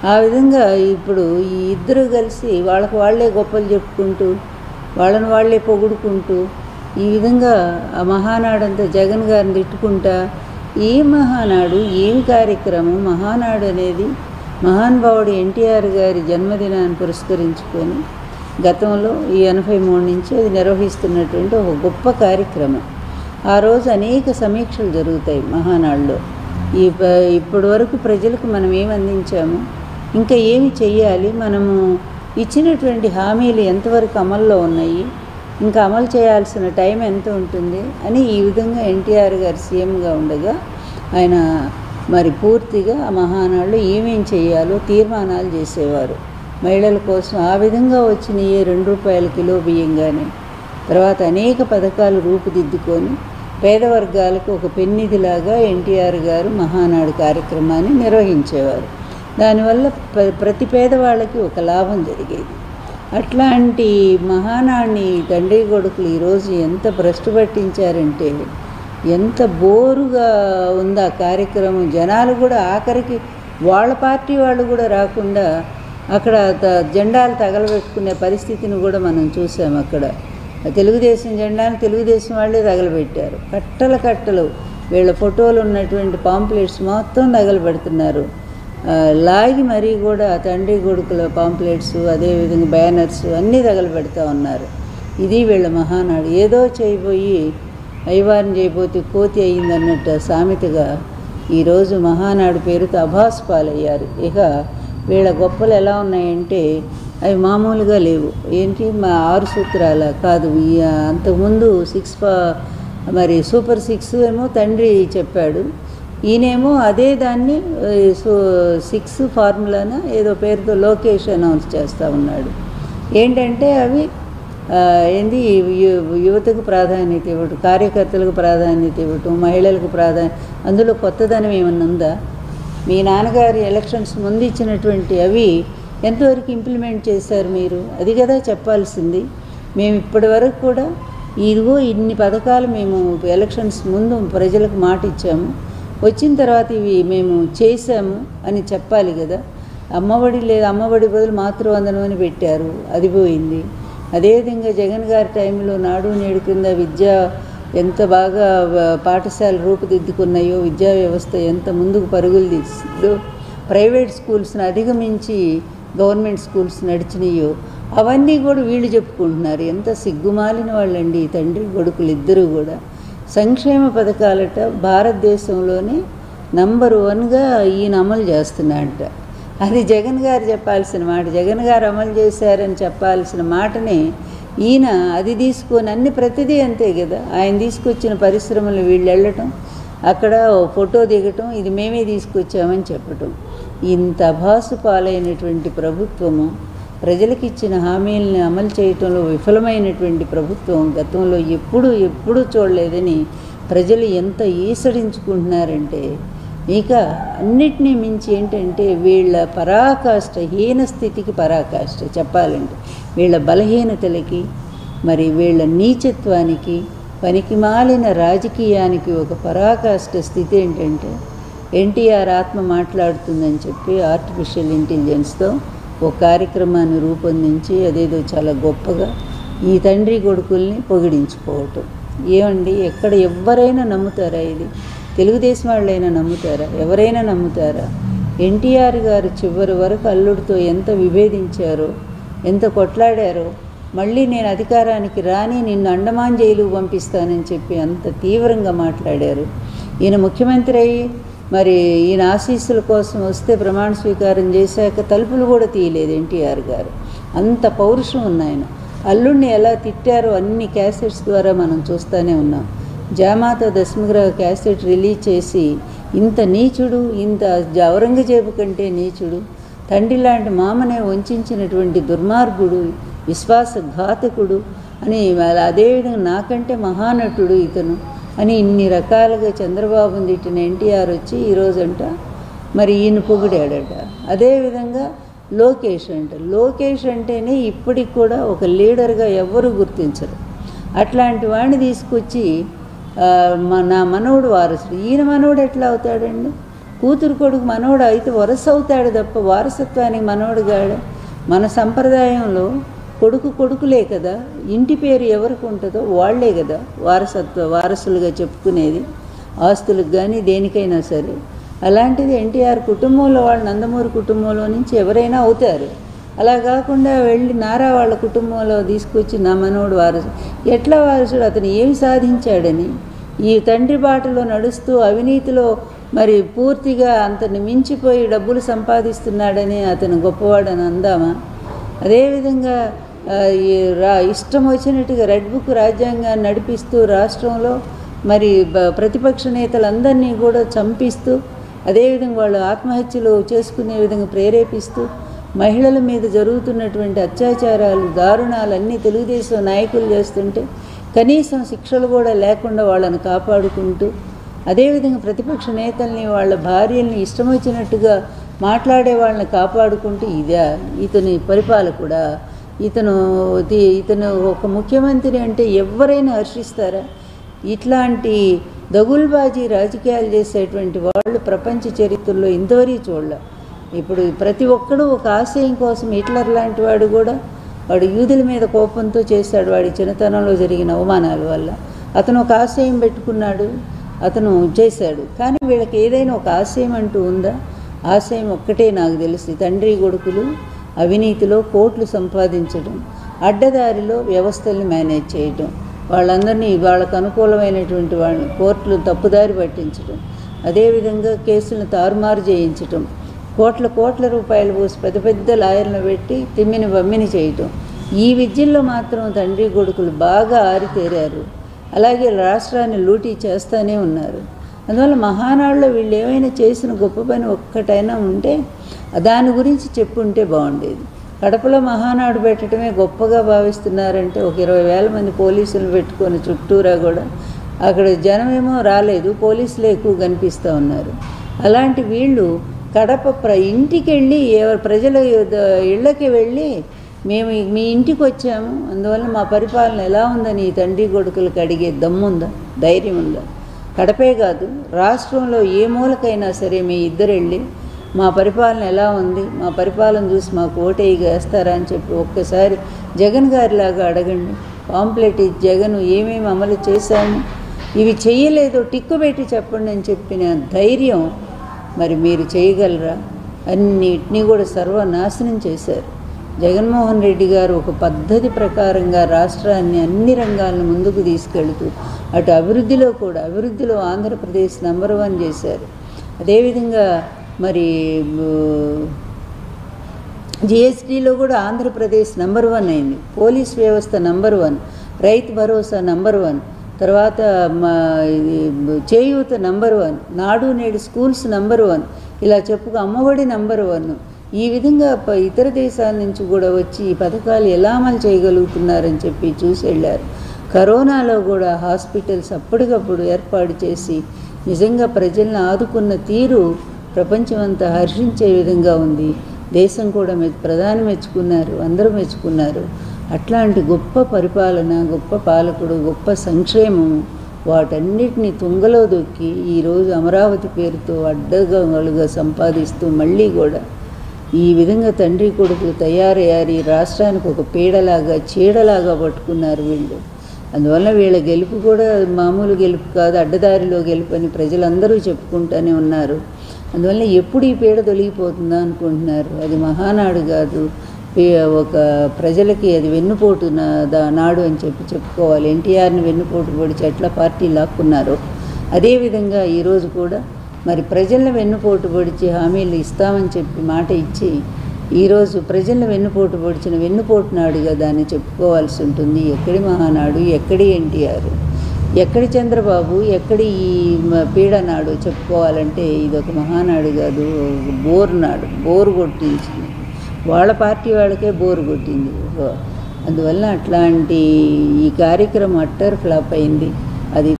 ఆ విధంగా ఇప్పుడు ఈ ఇద్దరు కలిసి వాళ్ళకు వాళ్ళే గొప్పలు చెప్పుకుంటూ వాళ్ళని వాళ్ళే పొగుడుకుంటూ ఈ విధంగా ఆ మహానాడంతా జగన్ గారిని తిట్టుకుంటా ఏం మహానాడు, ఏం కార్యక్రమం. మహానాడు అనేది మహానుభావుడు ఎన్టీఆర్ గారి జన్మదినాన్ని పురస్కరించుకొని గతంలో ఈ 83 నుంచి అది నిర్వహిస్తున్నటువంటి ఒక గొప్ప కార్యక్రమం. ఆ రోజు అనేక సమీక్షలు జరుగుతాయి మహానాడులో. ఇప్పటి వరకు ప్రజలకు మనం ఏమి అందించాము, ఇంకా ఏమి చెయ్యాలి, మనము ఇచ్చినటువంటి హామీలు ఎంతవరకు అమల్లో ఉన్నాయి, ఇంకా అమలు చేయాల్సిన టైం ఎంత ఉంటుంది అని ఈ విధంగా ఎన్టీఆర్ గారు సీఎంగా ఉండగా ఆయన మరి పూర్తిగా ఆ మహానాడులో ఏమేం చేయాలో తీర్మానాలు చేసేవారు మహిళల కోసం. ఆ విధంగా వచ్చిన ₹2 కిలో బియ్యం కానీ తర్వాత అనేక పథకాలు రూపుదిద్దుకొని పేద వర్గాలకు ఒక పెన్నిధిలాగా ఎన్టీఆర్ గారు మహానాడు కార్యక్రమాన్ని నిర్వహించేవారు. దానివల్ల ప్రతి పేదవాళ్ళకి ఒక లాభం జరిగేది. అట్లాంటి మహానాడిని తండ్రి కొడుకులు ఈరోజు ఎంత భ్రష్టు పట్టించారంటే ఎంత బోరుగా ఉంది ఆ కార్యక్రమం. జనాలు కూడా ఆఖరికి వాళ్ళ పార్టీ వాళ్ళు కూడా రాకుండా అక్కడ జెండాలు తగలబెట్టుకునే పరిస్థితిని కూడా మనం చూసాం. అక్కడ తెలుగుదేశం జెండాను తెలుగుదేశం వాళ్ళే తగలబెట్టారు. కట్టలు వీళ్ళ ఫోటోలు ఉన్నటువంటి పాంప్లెట్స్ మొత్తం తగలబెడుతున్నారు. లాగి మరీ కూడా తండ్రి కొడుకుల పాంప్లెట్స్ అదేవిధంగా బ్యానర్స్ అన్నీ తగలబెడతా ఉన్నారు. ఇది వీళ్ళ మహానాడు. ఏదో చేయబోయి అయ్యవారిని చేయబోతే కోతి అయ్యిందన్నట్టు సామెతగా ఈరోజు మహానాడు పేరుతో అభాసు పాలయ్యారు. ఇక వీళ్ళ గొప్పలు ఎలా ఉన్నాయంటే అవి మామూలుగా లేవు. ఏంటి మా 6 సూత్రాల కాదు, అంతకుముందు మరి సూపర్ 6 ఏమో తండ్రి చెప్పాడు, ఈయనేమో అదే దాన్ని 6 ఫార్ములాన ఏదో పేరుతో లోకేష్ అనౌన్స్ చేస్తూ ఉన్నాడు. ఏంటంటే అవి యువతకు ప్రాధాన్యత ఇవ్వటం, కార్యకర్తలకు ప్రాధాన్యత ఇవ్వటం, మహిళలకు అందులో కొత్తదనం ఏమన్నా ఉందా? మీ నాన్నగారి ఎలక్షన్స్ ముందు ఇచ్చినటువంటి అవి ఎంతవరకు ఇంప్లిమెంట్ చేశారు మీరు? అది కదా చెప్పాల్సింది. మేము ఇప్పటి వరకు కూడా ఇదిగో ఇన్ని పథకాలు మేము ఎలక్షన్స్ ముందు ప్రజలకు మాట ఇచ్చాము, వచ్చిన తర్వాత ఇవి మేము చేశాము అని చెప్పాలి కదా. అమ్మఒడి లేదు, అమ్మఒడి బదులు మాతృవందనం అని పెట్టారు, అది పోయింది. అదేవిధంగా జగన్ గారి టైంలో నాడు నేడు కింద విద్య ఎంత బాగా పాఠశాల రూపుదిద్దుకున్నాయో, విద్యా వ్యవస్థ ఎంత ముందుకు పరుగులు తీసిందో, ప్రైవేట్ స్కూల్స్ని అధిగమించి గవర్నమెంట్ స్కూల్స్ నడిచినాయో అవన్నీ కూడా వీళ్ళు చెప్పుకుంటున్నారు. ఎంత సిగ్గుమాలిన వాళ్ళండి తండ్రి కొడుకులు ఇద్దరు కూడా. సంక్షేమ పథకాలట భారతదేశంలోనే నంబర్ 1గా ఈయన అమలు చేస్తున్నాడట. అది జగన్ గారు చెప్పాల్సిన మాట. జగన్ గారు అమలు చేశారని చెప్పాల్సిన మాటనే ఈయన అది తీసుకొని అన్ని ప్రతిదీ అంతే కదా. ఆయన తీసుకొచ్చిన పరిశ్రమలు వీళ్ళు వెళ్ళటం, అక్కడ ఫోటో దిగటం, ఇది మేమే తీసుకొచ్చామని చెప్పటం. ఇంత అభాసు పాలైనటువంటి ప్రభుత్వము, ప్రజలకు ఇచ్చిన హామీలను అమలు చేయటంలో విఫలమైనటువంటి ప్రభుత్వం గతంలో ఎప్పుడూ చూడలేదని ప్రజలు ఎంత ఈసడించుకుంటున్నారంటే, ఇక అన్నిటినీ మించి ఏంటంటే వీళ్ళ పరాకాష్ట, హీన స్థితికి పరాకాష్ట చెప్పాలంటే, వీళ్ళ బలహీనతలకి మరి వీళ్ళ నీచత్వానికి పనికిమాలిన రాజకీయానికి ఒక పరాకాష్ట స్థితి ఏంటంటే, ఎన్టీఆర్ ఆత్మ మాట్లాడుతుందని చెప్పి ఆర్టిఫిషియల్ ఇంటెలిజెన్స్తో ఒక కార్యక్రమాన్ని రూపొందించి అదేదో చాలా గొప్పగా ఈ తండ్రి కొడుకుల్ని పొగిడించుకోవటం. ఏమండి, ఎక్కడ ఎవరైనా నమ్ముతారా? ఇది తెలుగుదేశం వాళ్ళైనా నమ్ముతారా? ఎవరైనా నమ్ముతారా? ఎన్టీఆర్ గారు చివరి వరకు అల్లుడితో ఎంత విభేదించారో, ఎంత కొట్లాడారో, మళ్ళీ నేను అధికారానికి రాని నిన్ను అండమాన్ జైలుకు పంపిస్తానని చెప్పి అంత తీవ్రంగా మాట్లాడారు. ఈయన ముఖ్యమంత్రి అయ్యి మరి ఈయన ఆశీస్సుల కోసం వస్తే ప్రమాణ స్వీకారం చేశాక తలుపులు కూడా తీయలేదు ఎన్టీఆర్ గారు. అంత పౌరుషం ఉన్నాయన. అల్లుడిని ఎలా తిట్టారో అన్ని క్యాసెట్స్ ద్వారా మనం చూస్తూనే ఉన్నాం. జామాత దశమగ్రహ క్యాసెట్ రిలీజ్ చేసి ఇంత నీచుడు, ఇంత ఔరంగజేబు కంటే నీచుడు, తండ్రి లాంటి మామనే వంచినటువంటి దుర్మార్గుడు, విశ్వాసఘాతకుడు అని, అదేవిధంగా నాకంటే మహానటుడు ఇతను అని ఇన్ని రకాలుగా చంద్రబాబుని తిట్టిన ఎన్టీఆర్ వచ్చి ఈరోజంట మరి ఈయన పొగిడాడట. అదేవిధంగా లోకేష్ అంటేనే ఇప్పటికి కూడా ఒక లీడర్గా ఎవ్వరూ గుర్తించరు. అట్లాంటి వాడిని తీసుకొచ్చి నా మనవడు వారసుడు, ఈయన మనవడు ఎట్లా అవుతాడండి? కూతురు కొడుకు మనవడు అయితే వరస అవుతాడు తప్ప వారసత్వానికి మనవడు గాడు. మన సంప్రదాయంలో కొడుకులే కదా, ఇంటి పేరు ఎవరికి ఉంటుందో వాళ్లే కదా వారసులుగా చెప్పుకునేది, ఆస్తులకు కానీ దేనికైనా సరే. అలాంటిది ఎన్టీఆర్ కుటుంబంలో వాళ్ళు నందమూరి కుటుంబంలో నుంచి ఎవరైనా అవుతారు. అలా కాకుండా వెళ్ళి నారా వాళ్ళ కుటుంబంలో తీసుకొచ్చి నా మనవడు వారసుడు. ఎట్లా వారసుడు? అతను ఏమి సాధించాడని, ఈ తండ్రి బాటలో నడుస్తూ అవినీతిలో మరి పూర్తిగా అంతని మించిపోయి డబ్బులు సంపాదిస్తున్నాడని అతను గొప్పవాడని అందామా? అదేవిధంగా ఇష్టం వచ్చినట్టుగా రెడ్ బుక్ రాజ్యాంగాన్ని నడిపిస్తూ రాష్ట్రంలో మరి ప్రతిపక్ష నేతలందరినీ కూడా చంపిస్తూ, అదేవిధంగా వాళ్ళు ఆత్మహత్యలు చేసుకునే విధంగా ప్రేరేపిస్తూ, మహిళల మీద జరుగుతున్నటువంటి అత్యాచారాలు దారుణాలన్నీ తెలుగుదేశం నాయకులు చేస్తుంటే కనీసం శిక్షలు కూడా లేకుండా వాళ్ళని కాపాడుకుంటూ, అదేవిధంగా ప్రతిపక్ష నేతల్ని వాళ్ళ భార్యల్ని ఇష్టం వచ్చినట్టుగా మాట్లాడే వాళ్ళని కాపాడుకుంటూ, ఇతని పరిపాలకుడా? ఇతను ఒక ముఖ్యమంత్రి అంటే ఎవరైనా హర్షిస్తారా? ఇట్లాంటి దగుల్బాజీ రాజకీయాలు చేసేటువంటి వాళ్ళు ప్రపంచ చరిత్రలో ఇంతవరకు చూడలే. ఇప్పుడు ప్రతి ఒక్కడూ ఒక ఆశయం కోసం, హిట్లర్ లాంటి వాడు కూడా వాడు యూదుల మీద కోపంతో చేశాడు. వాడి చిన్నతనంలో జరిగిన అవమానాల వల్ల అతను ఒక ఆశయం పెట్టుకున్నాడు, అతను చేశాడు. కానీ వీళ్ళకి ఏదైనా ఒక ఆశయం అంటూ ఉందా? ఆశయం ఒక్కటే నాకు తెలిసి, తండ్రి కొడుకులు అవినీతిలో కోట్లు సంపాదించడం, అడ్డదారిలో వ్యవస్థల్ని మేనేజ్ చేయటం, వాళ్ళందరినీ వాళ్ళకు అనుకూలమైనటువంటి వాళ్ళని కోర్టులు తప్పుదారి పట్టించడం, అదేవిధంగా కేసులను తారుమారు చేయించటం, కోట్ల రూపాయలు పోసి పెద్ద లాయర్లను పెట్టి తిమ్మిని బమ్మిని చేయటం. ఈ విద్యల్లో మాత్రం తండ్రి కొడుకులు బాగా ఆరితేరారు. అలాగే రాష్ట్రాన్ని లూటీ చేస్తూనే ఉన్నారు. అందువల్ల మహానాడులో వీళ్ళు ఏమైనా చేసిన గొప్ప పని ఒక్కటైనా ఉంటే దాని గురించి చెప్పుంటే బాగుండేది. కడపలో మహానాడు పెట్టడమే గొప్పగా భావిస్తున్నారంటే, ఒక 20,000 మంది పోలీసులు పెట్టుకొని చుట్టూరా కూడా అక్కడ జనమేమో రాలేదు, పోలీసులే ఎక్కువ కనిపిస్తూ ఉన్నారు. అలాంటి వీళ్ళు కడప ఇంటికి వెళ్ళి ప్రజల ఇళ్ళకి వెళ్ళి మేము మీ ఇంటికి వచ్చాము, అందువల్ల మా పరిపాలన ఎలా ఉందని ఈ తండ్రి కొడుకులకు అడిగే దమ్ముందా, ధైర్యం ఉందా? కడపే కాదు, రాష్ట్రంలో ఏ మూలకైనా సరే మీ ఇద్దరు వెళ్ళి మా పరిపాలన ఎలా ఉంది, మా పరిపాలన చూసి మాకు ఓటేయి వేస్తారా అని చెప్పి ఒక్కసారి జగన్ గారిలాగా అడగండి. పాంప్లెట్ ఇచ్చి జగన్ ఏమేమి అమలు చేశాము, ఇవి చేయలేదో టిక్కు పెట్టి చెప్పండి అని చెప్పిన ధైర్యం మరి మీరు చేయగలరా? అన్నిటినీ కూడా సర్వనాశనం చేశారు. జగన్మోహన్ రెడ్డి గారు ఒక పద్ధతి ప్రకారంగా రాష్ట్రాన్ని అన్ని రంగాలను ముందుకు తీసుకెళ్తూ అటు అభివృద్ధిలో ఆంధ్రప్రదేశ్ నంబర్ 1 చేశారు. అదేవిధంగా మరి జిఎస్టీలో కూడా ఆంధ్రప్రదేశ్ నంబర్ 1 అయింది. పోలీస్ వ్యవస్థ నంబర్ 1, రైతు భరోసా నంబర్ 1, తర్వాత చేయూత నంబర్ 1, నాడు నేడు స్కూల్స్ నంబర్ 1, ఇలా చెప్పుకు అమ్మఒడి నంబర్ 1. ఈ విధంగా ఇతర దేశాల నుంచి కూడా వచ్చి ఈ పథకాలు ఎలా అమలు చేయగలుగుతున్నారని చెప్పి చూసి వెళ్ళారు. కరోనాలో కూడా హాస్పిటల్స్ అప్పటికప్పుడు ఏర్పాటు చేసి నిజంగా ప్రజలను ఆదుకున్న తీరు ప్రపంచమంతా హర్షించే విధంగా ఉంది. దేశం కూడా ప్రధాని మెచ్చుకున్నారు, అందరూ మెచ్చుకున్నారు. అట్లాంటి గొప్ప పరిపాలన, గొప్ప పాలకుడు, గొప్ప సంక్షేమము, వాటన్నిటిని తుంగలో దొక్కి ఈరోజు అమరావతి పేరుతో అడ్డగోలుగా సంపాదిస్తూ మళ్ళీ కూడా ఈ విధంగా తండ్రి కొడుకులు తయారయ్యారు. ఈ రాష్ట్రానికి ఒక పీడలాగా చీడలాగా పట్టుకున్నారు వీళ్ళు. అందువల్ల వీళ్ళ గెలుపు కూడా మామూలు గెలుపు కాదు, అడ్డదారిలో గెలుపు అని ప్రజలందరూ చెప్పుకుంటూనే ఉన్నారు. అందువల్ల ఎప్పుడు ఈ పీడ తొలగిపోతుందా అనుకుంటున్నారు. అది మహానాడు కాదు, ఒక ప్రజలకి అది వెన్నుపోటు నాడు అని చెప్పుకోవాలి. ఎన్టీఆర్ని వెన్నుపోటు పొడిచి ఎట్లా పార్టీ లాక్కున్నారో అదేవిధంగా ఈరోజు కూడా మరి ప్రజలను వెన్నుపోటు పొడిచి హామీలు ఇస్తామని చెప్పి మాట ఇచ్చి ఈరోజు ప్రజలను వెన్నుపోటు పొడిచిన వెన్నుపోటు నాడుగా దాన్ని చెప్పుకోవాల్సి ఉంటుంది. ఎక్కడి మహానాడు, ఎక్కడి ఎన్టీఆర్, ఎక్కడి చంద్రబాబు, ఎక్కడి ఈ పీడనాడు చెప్పుకోవాలంటే ఇదొక మహానాడు కాదు, బోర్ నాడు. బోరు కొట్టించింది వాళ్ళ పార్టీ వాళ్ళకే బోరు కొట్టింది. అందువల్ల అట్లాంటి ఈ కార్యక్రమం అట్టర్ ఫ్లాప్ అయింది. అది